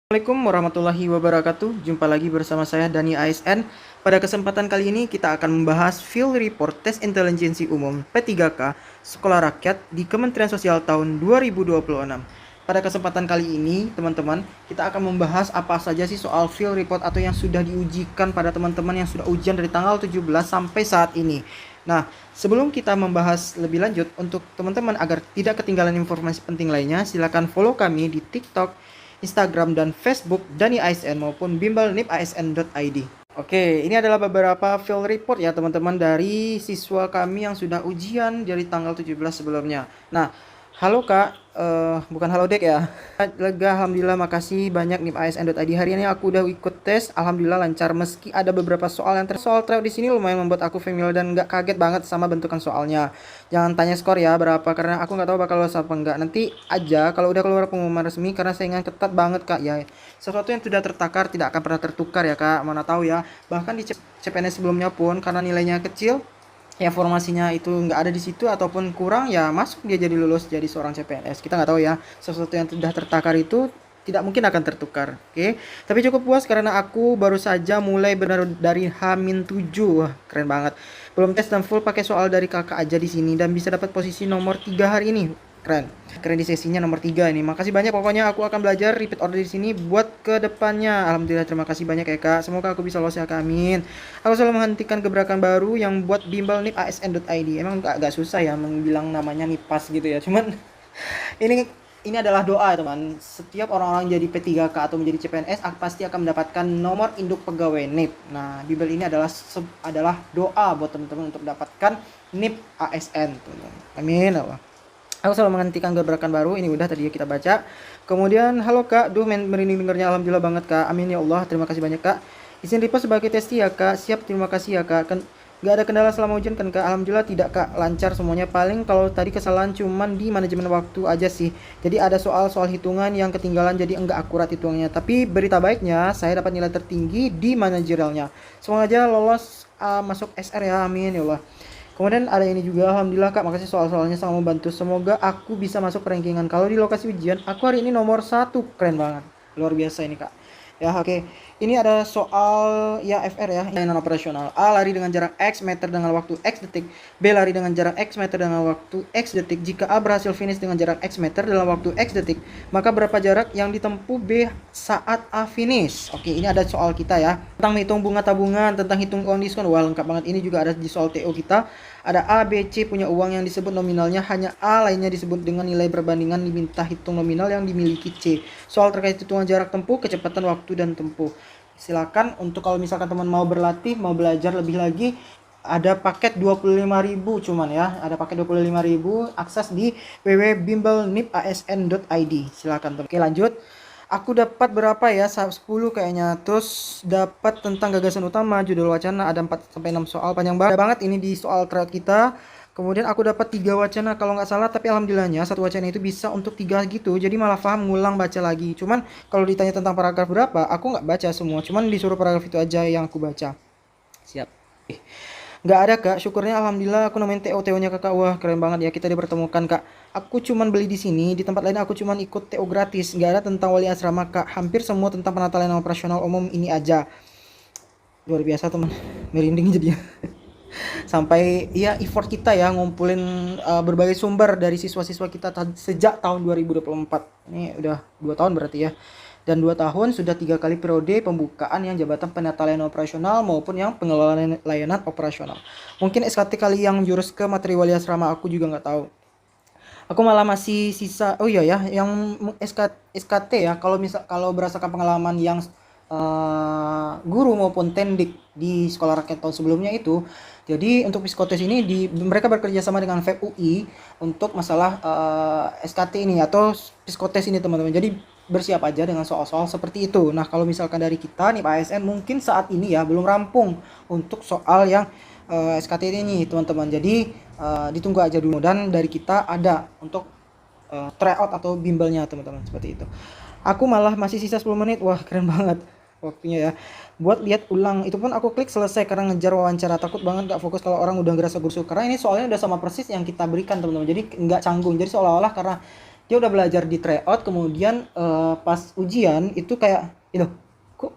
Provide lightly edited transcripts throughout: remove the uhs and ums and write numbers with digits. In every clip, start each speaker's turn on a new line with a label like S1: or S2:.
S1: Assalamualaikum warahmatullahi wabarakatuh. Jumpa lagi bersama saya Dani ASN. Pada kesempatan kali ini kita akan membahas Field Report Tes Intelijensi Umum P3K Sekolah Rakyat di Kementerian Sosial tahun 2026. Pada kesempatan kali ini, teman-teman, kita akan membahas apa saja sih soal Field Report atau yang sudah diujikan pada teman-teman yang sudah ujian dari tanggal 17 sampai saat ini. Nah, sebelum kita membahas lebih lanjut, untuk teman-teman agar tidak ketinggalan informasi penting lainnya, silakan follow kami di TikTok, Instagram dan Facebook Dani ASN maupun bimbelnipasn.id. Oke, ini adalah beberapa field report ya teman-teman dari siswa kami yang sudah ujian dari tanggal 17 sebelumnya. Nah, halo Kak, bukan halo Dek ya. Lega, alhamdulillah, makasih banyak nipasn.id. Hari ini aku udah ikut tes, alhamdulillah lancar meski ada beberapa soal yang soal tryout di sini lumayan membuat aku familiar dan nggak kaget banget sama bentukan soalnya. Jangan tanya skor ya berapa karena aku nggak tahu bakal lolos apa enggak. Nanti aja kalau udah keluar pengumuman resmi karena saingan ketat banget Kak ya. Sesuatu yang sudah tertakar tidak akan pernah tertukar ya Kak. Mana tahu ya. Bahkan di CPNS sebelumnya pun karena nilainya kecil, ya formasinya itu nggak ada di situ ataupun kurang, ya masuk dia jadi lulus jadi seorang CPNS. Kita nggak tahu ya, sesuatu yang sudah tertakar itu tidak mungkin akan tertukar. Oke, tapi cukup puas karena aku baru saja mulai benar dari H-7. Wah, keren banget. Belum tes dan full pakai soal dari kakak aja di sini dan bisa dapat posisi nomor 3 hari ini. Keren di sesinya nomor 3 ini. Makasih banyak, pokoknya aku akan belajar repeat order di sini buat ke depannya. Alhamdulillah, terima kasih banyak ya Kak. Semoga aku bisa lolos ya Kak, amin. Aku selalu menghentikan gebrakan baru yang buat bimbel nipasn.id. Emang agak susah ya bilang namanya nipas gitu ya. Cuman ini adalah doa ya teman. Setiap orang-orang jadi P3K atau menjadi CPNS pasti akan mendapatkan nomor induk pegawai NIP. Nah, bimbel ini adalah doa buat teman-teman untuk mendapatkan NIP ASN. Amin Allah. Aku selalu menghentikan gebrakan baru. Ini udah tadi kita baca. Kemudian, halo Kak, merinding dengarnya. Alhamdulillah banget Kak. Amin ya Allah. Terima kasih banyak Kak. Izin repost sebagai testi ya Kak. Siap, terima kasih ya Kak. Gak ada kendala selama ujian kan Kak? Alhamdulillah tidak Kak. Lancar semuanya. Paling kalau tadi kesalahan cuman di manajemen waktu aja sih. Jadi ada soal hitungan yang ketinggalan jadi enggak akurat hitungannya. Tapi berita baiknya saya dapat nilai tertinggi di manajerialnya. Semoga aja lolos masuk SR ya. Amin ya Allah. Kemudian ada ini juga, alhamdulillah Kak, makasih soal-soalnya sangat membantu. Semoga aku bisa masuk rankingan. Kalau di lokasi ujian, aku hari ini nomor 1. Keren banget. Luar biasa ini Kak. Ya oke. Ini ada soal ya FR ya, layanan operasional. A lari dengan jarak X meter dengan waktu X detik. B lari dengan jarak X meter dengan waktu X detik. Jika A berhasil finish dengan jarak X meter dalam waktu X detik, maka berapa jarak yang ditempuh B saat A finish? Oke, ini ada soal kita ya. Tentang hitung bunga tabungan, tentang hitung uang diskon. Wah, lengkap banget. Ini juga ada di soal TO kita. Ada A, B, C punya uang yang disebut nominalnya hanya A, lainnya disebut dengan nilai perbandingan, diminta hitung nominal yang dimiliki C. Soal terkait hitungan jarak tempuh, kecepatan waktu dan tempuh. Silakan untuk kalau misalkan teman mau berlatih, mau belajar lebih lagi, ada paket 25.000 cuman ya. Ada paket 25.000, akses di www.bimbelnipasn.id. Silakan teman. Oke, lanjut. Aku dapat berapa ya? 10 kayaknya. Terus dapat tentang gagasan utama, judul wacana ada 4 sampai 6 soal, panjang banget ini di soal tryout kita. Kemudian aku dapat 3 wacana kalau nggak salah, tapi alhamdulillahnya satu wacana itu bisa untuk 3 gitu. Jadi malah paham ngulang baca lagi. Cuman kalau ditanya tentang paragraf berapa, aku nggak baca semua. Cuman disuruh paragraf itu aja yang aku baca. Siap. Nggak ada Kak, syukurnya alhamdulillah aku nemuin TO-nya Kakak. Wah, keren banget ya, kita dipertemukan Kak. Aku cuman beli di sini, di tempat lain aku cuman ikut TO gratis. Nggak ada tentang wali asrama Kak, hampir semua tentang penata layanan operasional umum ini aja. Luar biasa teman, merinding jadi. Sampai ya effort kita ya ngumpulin berbagai sumber dari siswa-siswa kita sejak tahun 2024. Ini udah 2 tahun berarti ya. Dan 2 tahun sudah 3 kali periode pembukaan yang jabatan penata layanan operasional maupun yang pengelola layanan operasional. Mungkin SKT kali yang jurus ke materi wali asrama aku juga nggak tahu. Aku malah masih sisa, oh iya ya, yang SKT ya, kalau berdasarkan pengalaman yang guru maupun tendik di sekolah rakyat tahun sebelumnya itu. Jadi untuk psikotes ini mereka bekerja sama dengan FEB UI untuk masalah SKT ini atau psikotes ini teman-teman. Jadi bersiap aja dengan soal-soal seperti itu. Nah, kalau misalkan dari kita nih Pak ASN mungkin saat ini ya belum rampung untuk soal yang SKT ini teman-teman. Jadi ditunggu aja dulu dan dari kita ada untuk tryout atau bimbelnya teman-teman, seperti itu. Aku malah masih sisa 10 menit. Wah, keren banget waktunya ya. Buat lihat ulang, itu pun aku klik selesai karena ngejar wawancara. Takut banget gak fokus kalau orang udah ngerasa gusuk. Karena ini soalnya udah sama persis yang kita berikan teman-teman. Jadi nggak canggung. Jadi seolah-olah karena dia udah belajar di tryout, kemudian pas ujian itu kayak itu kok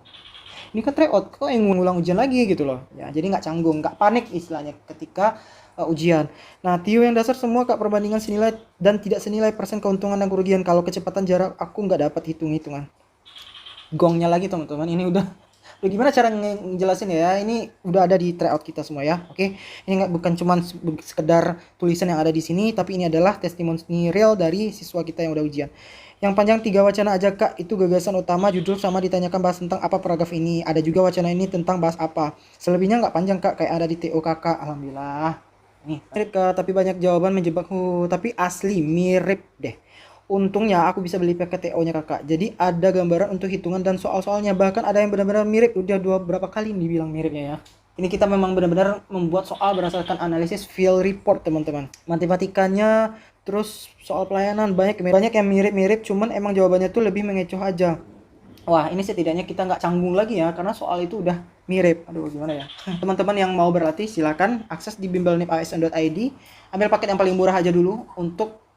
S1: ini kan tryout kok yang ngulang ujian lagi gitu loh ya, jadi nggak canggung, nggak panik istilahnya ketika ujian. Nah, Tio yang dasar semua Kak, perbandingan senilai dan tidak senilai persen keuntungan dan kerugian. Kalau kecepatan jarak aku nggak dapat hitung-hitungan. Gongnya lagi teman-teman, ini udah gimana cara ngejelasin ya, ini udah ada di tryout kita semua ya. Oke, ini nggak, bukan cuma sekedar tulisan yang ada di sini, tapi ini adalah testimoni real dari siswa kita yang udah ujian. Yang panjang 3 wacana aja Kak, itu gagasan utama, judul sama ditanyakan bahas tentang apa paragraf ini. Ada juga wacana ini tentang bahas apa. Selebihnya nggak panjang Kak, kayak ada di TO Kakak. Alhamdulillah. Nih, mirip Kak, tapi banyak jawaban menjebakku. Tapi asli mirip deh. Untungnya aku bisa beli PKTO-nya Kakak. Jadi ada gambaran untuk hitungan dan soal-soalnya. Bahkan ada yang benar-benar mirip. Udah berapa kali dibilang miripnya ya. Ini kita memang benar-benar membuat soal berdasarkan analisis field report teman-teman. Matematikanya, terus soal pelayanan banyak yang mirip-mirip. Cuman emang jawabannya tuh lebih mengecoh aja. Wah, ini setidaknya kita nggak canggung lagi ya, karena soal itu udah mirip. Aduh, gimana ya? Teman-teman yang mau berlatih, silakan akses di bimbelnip.asn.id. Ambil paket yang paling murah aja dulu untuk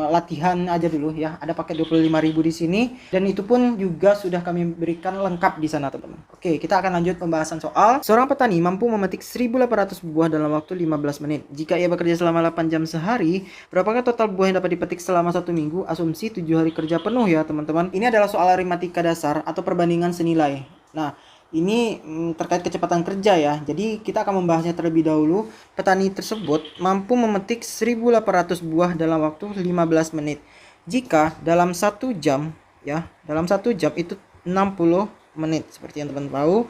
S1: latihan aja dulu ya. Ada paket 25.000 di sini, dan itu pun juga sudah kami berikan lengkap di sana, teman-teman. Oke, kita akan lanjut pembahasan soal. Seorang petani mampu memetik 1.800 buah dalam waktu 15 menit. Jika ia bekerja selama 8 jam sehari, berapakah total buah yang dapat dipetik selama 1 minggu? Asumsi 7 hari kerja penuh ya, teman-teman. Ini adalah soal aritmatika dasar atau perbandingan senilai. Nah, ini terkait kecepatan kerja ya. Jadi kita akan membahasnya terlebih dahulu. Petani tersebut mampu memetik 1.800 buah dalam waktu 15 menit. Jika dalam 1 jam ya, dalam 1 jam itu 60 menit seperti yang teman-teman tahu.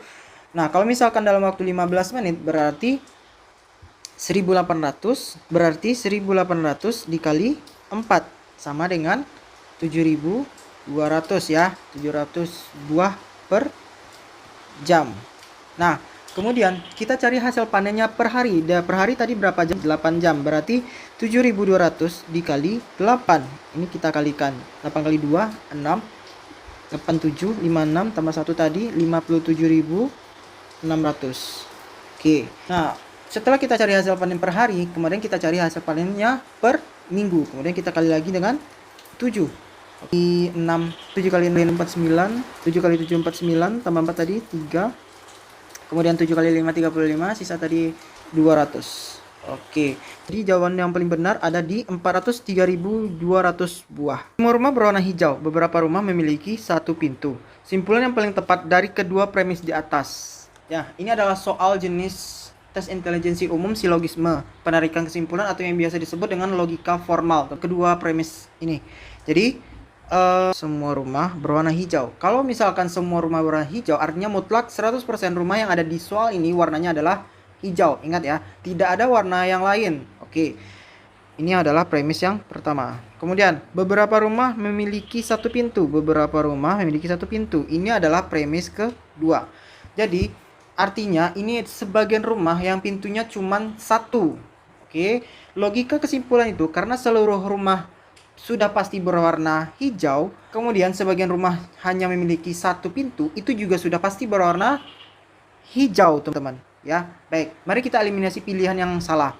S1: Nah, kalau misalkan dalam waktu 15 menit berarti 1.800, berarti 1.800 dikali 4 sama dengan 7.200 ya. 700 buah per jam. Nah, kemudian kita cari hasil panennya per hari. Per hari tadi berapa jam? 8 jam. Berarti 7.200 dikali 8. Ini kita kalikan. 8 kali 2, 6. 87, 56 tambah 1 tadi 57.600. Oke. Nah, setelah kita cari hasil panen per hari, kemudian kita cari hasil panennya per minggu. Kemudian kita kali lagi dengan 7. Di 6, 7 kali 6 49, 7 kali 7 49 tambah 4 tadi 3. Kemudian 7 kali 5 35, sisa tadi 200. Oke. Jadi jawaban yang paling benar ada di 403.200 buah. Semua rumah berwarna hijau, beberapa rumah memiliki satu pintu. Simpulan yang paling tepat dari kedua premis di atas. Ya, ini adalah soal jenis tes intelijensi umum silogisme, penarikan kesimpulan atau yang biasa disebut dengan logika formal. Kedua premis ini. Jadi semua rumah berwarna hijau. Kalau misalkan semua rumah berwarna hijau, artinya mutlak 100% rumah yang ada di soal ini warnanya adalah hijau. Ingat ya, tidak ada warna yang lain. Oke. Ini adalah premis yang pertama. Kemudian, beberapa rumah memiliki satu pintu. Beberapa rumah memiliki satu pintu. Ini adalah premis kedua. Jadi, artinya ini sebagian rumah yang pintunya cuma satu. Oke. Logika kesimpulan itu karena seluruh rumah sudah pasti berwarna hijau, kemudian sebagian rumah hanya memiliki satu pintu, itu juga sudah pasti berwarna hijau, teman-teman. Ya, baik. Mari kita eliminasi pilihan yang salah.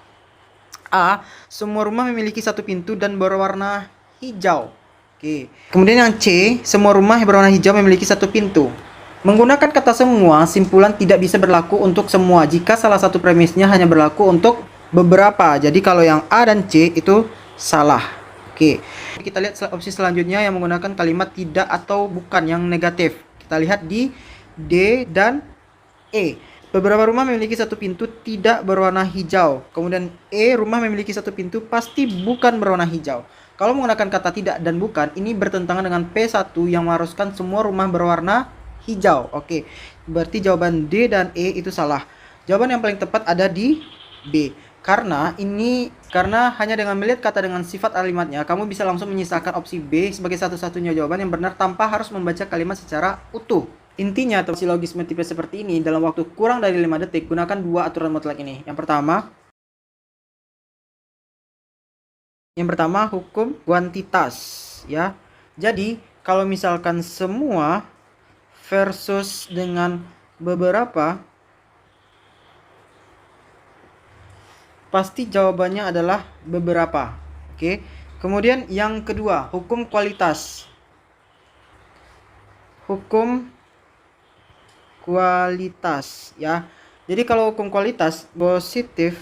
S1: A, semua rumah memiliki satu pintu dan berwarna hijau. Oke. Kemudian yang C, semua rumah berwarna hijau memiliki satu pintu. Menggunakan kata semua, simpulan tidak bisa berlaku untuk semua jika salah satu premisnya hanya berlaku untuk beberapa. Jadi kalau yang A dan C itu salah. Oke, kita lihat opsi selanjutnya yang menggunakan kalimat tidak atau bukan yang negatif. Kita lihat di D dan E. Beberapa rumah memiliki satu pintu tidak berwarna hijau. Kemudian E, rumah memiliki satu pintu pasti bukan berwarna hijau. Kalau menggunakan kata tidak dan bukan, ini bertentangan dengan P1 yang mengharuskan semua rumah berwarna hijau. Oke, berarti jawaban D dan E itu salah. Jawaban yang paling tepat ada di B. Karena hanya dengan melihat kata dengan sifat kalimatnya, kamu bisa langsung menyisakan opsi B sebagai satu-satunya jawaban yang benar tanpa harus membaca kalimat secara utuh. Intinya, silogisme tipe seperti ini dalam waktu kurang dari 5 detik, gunakan dua aturan mutlak ini. Yang pertama hukum kuantitas ya. Jadi, kalau misalkan semua versus dengan beberapa, pasti jawabannya adalah beberapa. Oke. Kemudian yang kedua, hukum kualitas. Hukum kualitas ya. Jadi kalau hukum kualitas positif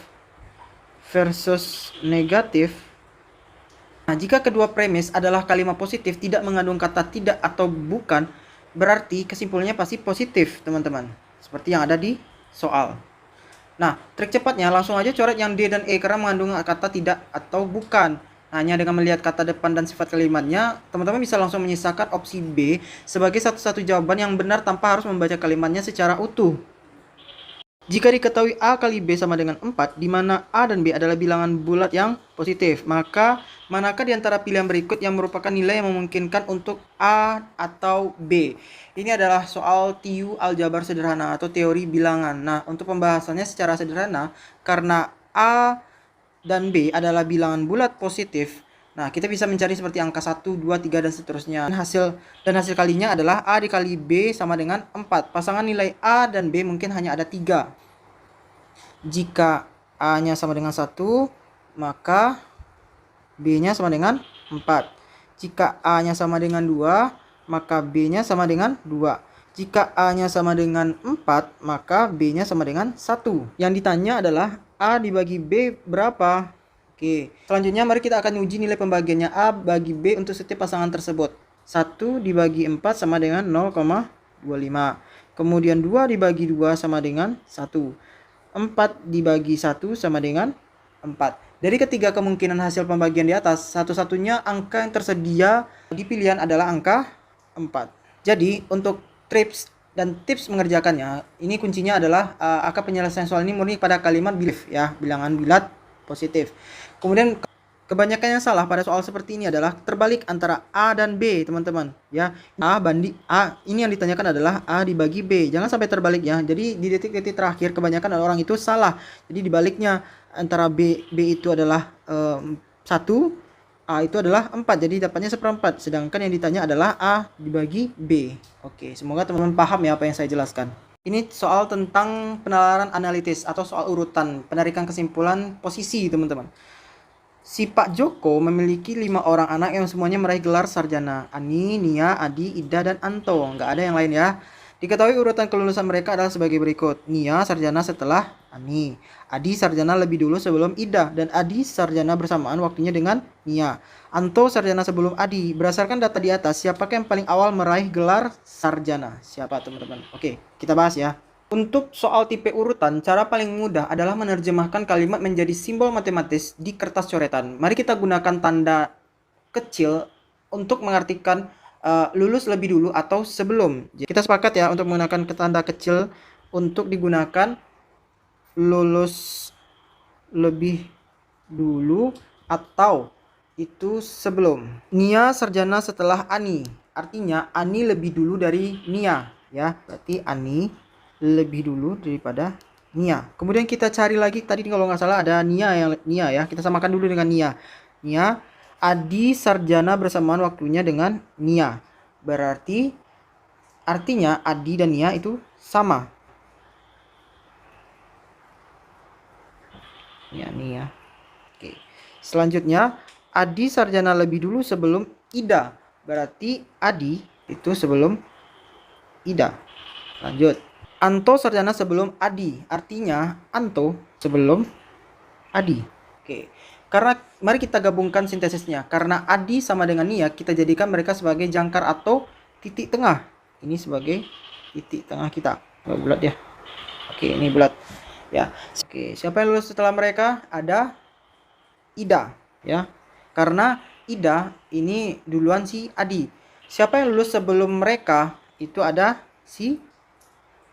S1: versus negatif. Nah, jika kedua premis adalah kalimat positif tidak mengandung kata tidak atau bukan, berarti kesimpulannya pasti positif, teman-teman. Seperti yang ada di soal. Nah, trik cepatnya langsung aja coret yang D dan E karena mengandung kata tidak atau bukan. Hanya dengan melihat kata depan dan sifat kalimatnya, teman-teman bisa langsung menyisakan opsi B sebagai satu-satu jawaban yang benar tanpa harus membaca kalimatnya secara utuh. Jika diketahui A kali B sama dengan 4, di mana A dan B adalah bilangan bulat yang positif, maka manakah di antara pilihan berikut yang merupakan nilai yang memungkinkan untuk A atau B? Ini adalah soal TU aljabar sederhana atau teori bilangan. Nah, untuk pembahasannya secara sederhana, karena A dan B adalah bilangan bulat positif, nah kita bisa mencari seperti angka 1, 2, 3, dan seterusnya. Hasil kalinya adalah A dikali B sama dengan 4. Pasangan nilai A dan B mungkin hanya ada 3. Jika A-nya sama dengan 1, maka B-nya sama dengan 4. Jika A-nya sama dengan 2, maka B-nya sama dengan 2. Jika A-nya sama dengan 4, maka B-nya sama dengan 1. Yang ditanya adalah A dibagi B berapa? Oke, selanjutnya mari kita akan uji nilai pembagiannya A bagi B untuk setiap pasangan tersebut. 1 dibagi 4 sama dengan 0,25. Kemudian 2 dibagi 2 sama dengan 1. 4 dibagi 1 sama dengan 4. Dari ketiga kemungkinan hasil pembagian di atas, satu-satunya angka yang tersedia di pilihan adalah angka 4. Jadi, untuk tips dan tips mengerjakannya, ini kuncinya adalah angka penyelesaian soal ini murni pada kalimat belief ya, bilangan bulat positif. Kemudian kebanyakan yang salah pada soal seperti ini adalah terbalik antara A dan B, teman-teman. Ya, A banding A. Ini yang ditanyakan adalah A dibagi B. Jangan sampai terbalik ya. Jadi di detik-detik terakhir kebanyakan orang itu salah. Jadi dibaliknya antara B itu adalah 1, A itu adalah 4. Jadi dapatnya seperempat. Sedangkan yang ditanya adalah A dibagi B. Oke, semoga teman-teman paham ya apa yang saya jelaskan. Ini soal tentang penalaran analitis atau soal urutan, penarikan kesimpulan posisi, teman-teman. Si Pak Joko memiliki 5 orang anak yang semuanya meraih gelar sarjana. Ani, Nia, Adi, Ida, dan Anto. Nggak ada yang lain ya. Diketahui urutan kelulusan mereka adalah sebagai berikut. Nia sarjana setelah Ani. Adi sarjana lebih dulu sebelum Ida. Dan Adi sarjana bersamaan waktunya dengan Nia. Anto sarjana sebelum Adi. Berdasarkan data di atas, siapakah yang paling awal meraih gelar sarjana? Siapa, teman-teman? Oke, kita bahas ya. Untuk soal tipe urutan, cara paling mudah adalah menerjemahkan kalimat menjadi simbol matematis di kertas coretan. Mari kita gunakan tanda kecil untuk mengartikan lulus lebih dulu atau sebelum. Kita sepakat ya untuk menggunakan tanda kecil untuk digunakan lulus lebih dulu atau itu sebelum. Nia sarjana setelah Ani. Artinya Ani lebih dulu dari Nia ya. Berarti Ani lebih dulu daripada Nia. Kemudian kita cari lagi tadi kalau nggak salah ada Nia ya. Kita samakan dulu dengan Nia. Nia, Adi sarjana bersamaan waktunya dengan Nia. Berarti artinya Adi dan Nia itu sama. Ya, Nia. Oke. Selanjutnya Adi sarjana lebih dulu sebelum Ida. Berarti Adi itu sebelum Ida. Lanjut. Anto sarjana sebelum Adi. Artinya Anto sebelum Adi. Oke. Karena mari kita gabungkan sintesisnya. Karena Adi sama dengan Nia, kita jadikan mereka sebagai jangkar atau titik tengah. Ini sebagai titik tengah kita. Oh, bulat ya. Oke, ini bulat. Ya. Oke, siapa yang lulus setelah mereka? Ada Ida, ya. Karena Ida ini duluan si Adi. Siapa yang lulus sebelum mereka? Itu ada si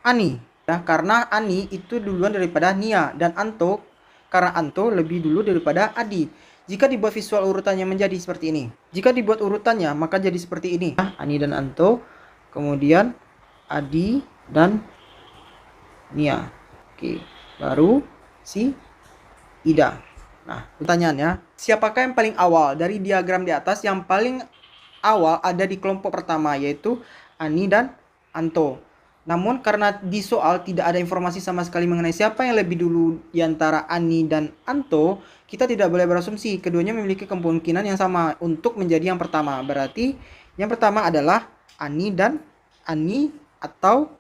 S1: Ani. Ya, karena Ani itu duluan daripada Nia. Dan Anto, karena Anto lebih dulu daripada Adi. Jika dibuat visual urutannya menjadi seperti ini. Jika dibuat urutannya, maka jadi seperti ini. Ani dan Anto. Kemudian Adi dan Nia. Oke, baru si Ida. Nah, pertanyaannya, siapakah yang paling awal dari diagram di atas? Yang paling awal ada di kelompok pertama, yaitu Ani dan Anto. Namun karena di soal tidak ada informasi sama sekali mengenai siapa yang lebih dulu di antara Ani dan Anto, kita tidak boleh berasumsi keduanya memiliki kemungkinan yang sama untuk menjadi yang pertama. Berarti yang pertama adalah Ani atau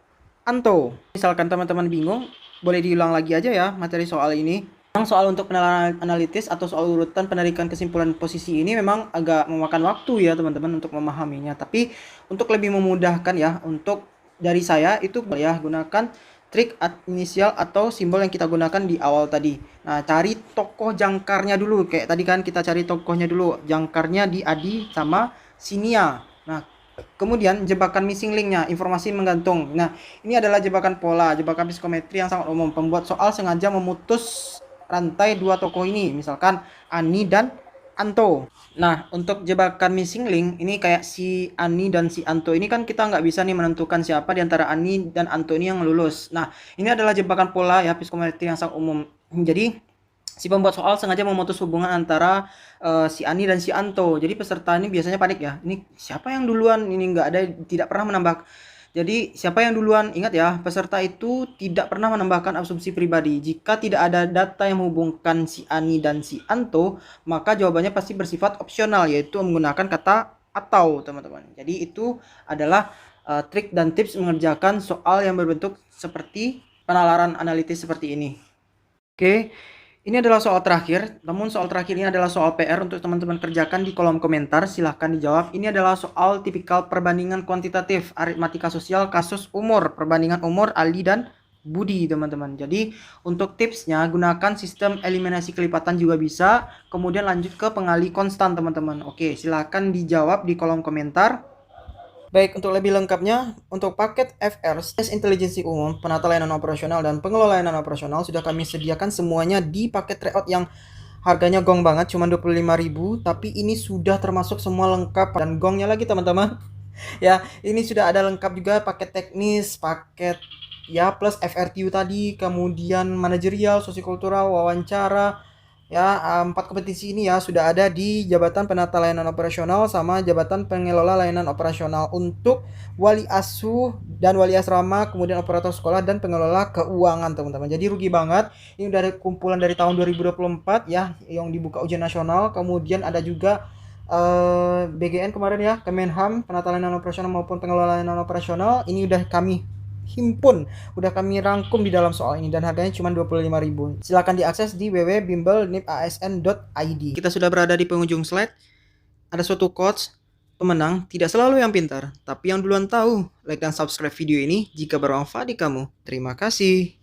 S1: Anto. Misalkan teman-teman bingung, boleh diulang lagi aja ya materi soal ini. Memang soal untuk penilaian analitis atau soal urutan penarikan kesimpulan posisi ini memang agak memakan waktu ya teman-teman untuk memahaminya. Tapi untuk lebih memudahkan ya, untuk dari saya itu ya gunakan trik inisial atau simbol yang kita gunakan di awal tadi. Nah, cari tokoh jangkarnya dulu. Kayak tadi kan kita cari tokohnya dulu. Jangkarnya di Adi sama Sinia. Nah, kemudian jebakan missing linknya, informasi menggantung. Nah, ini adalah jebakan pola, jebakan psikometri yang sangat umum. Pembuat soal sengaja memutus rantai dua tokoh ini, misalkan Ani dan Anto. Nah, untuk jebakan missing link, ini kayak si Ani dan si Anto ini kan kita nggak bisa nih menentukan siapa di antara Ani dan Anto ini yang lulus. Nah, ini adalah jebakan pola ya, psikometri yang sangat umum. Jadi, si pembuat soal sengaja memutus hubungan antara si Ani dan si Anto. Jadi peserta ini biasanya panik ya. Ini siapa yang duluan? Ini nggak ada, tidak pernah menambah. Jadi siapa yang duluan? Ingat ya, peserta itu tidak pernah menambahkan asumsi pribadi. Jika tidak ada data yang menghubungkan si Ani dan si Anto, maka jawabannya pasti bersifat opsional, yaitu menggunakan kata atau, teman-teman. Jadi itu adalah trik dan tips mengerjakan soal yang berbentuk seperti penalaran analitis seperti ini. Oke. Ini adalah soal terakhir, namun soal terakhir ini adalah soal PR untuk teman-teman kerjakan di kolom komentar, silahkan dijawab. Ini adalah soal tipikal perbandingan kuantitatif, aritmatika sosial, kasus umur, perbandingan umur Ali dan Budi, teman-teman. Jadi, untuk tipsnya, gunakan sistem eliminasi kelipatan juga bisa, kemudian lanjut ke pengali konstan, teman-teman. Oke, silahkan dijawab di kolom komentar. Baik, untuk lebih lengkapnya, untuk paket FR, Tes Intelijensi Umum, Penata Layanan Operasional, dan Pengelola Layanan Operasional, sudah kami sediakan semuanya di paket tryout yang harganya gong banget, cuma 25.000, tapi ini sudah termasuk semua lengkap, dan gongnya lagi teman-teman. Ya, ini sudah ada lengkap juga paket teknis, paket ya plus FRTU tadi, kemudian manajerial, sosiokultural, wawancara, ya 4 kompetisi ini ya sudah ada di Jabatan Penata Layanan Operasional sama Jabatan Pengelola Layanan Operasional untuk wali asuh dan wali asrama, kemudian operator sekolah dan pengelola keuangan, teman-teman. Jadi rugi banget. Ini udah ada kumpulan dari tahun 2024 ya yang dibuka ujian nasional, kemudian ada juga BGN kemarin ya, Kemenham, Penata Layanan Operasional maupun Pengelola Layanan Operasional. Ini udah kami himpun, udah kami rangkum di dalam soal ini dan harganya cuma 25.000. Silakan diakses di www.bimbel.nipasn.id. Kita sudah berada di penghujung slide. Ada suatu quotes, pemenang tidak selalu yang pintar, tapi yang duluan tahu. Like dan subscribe video ini jika bermanfaat di kamu. Terima kasih.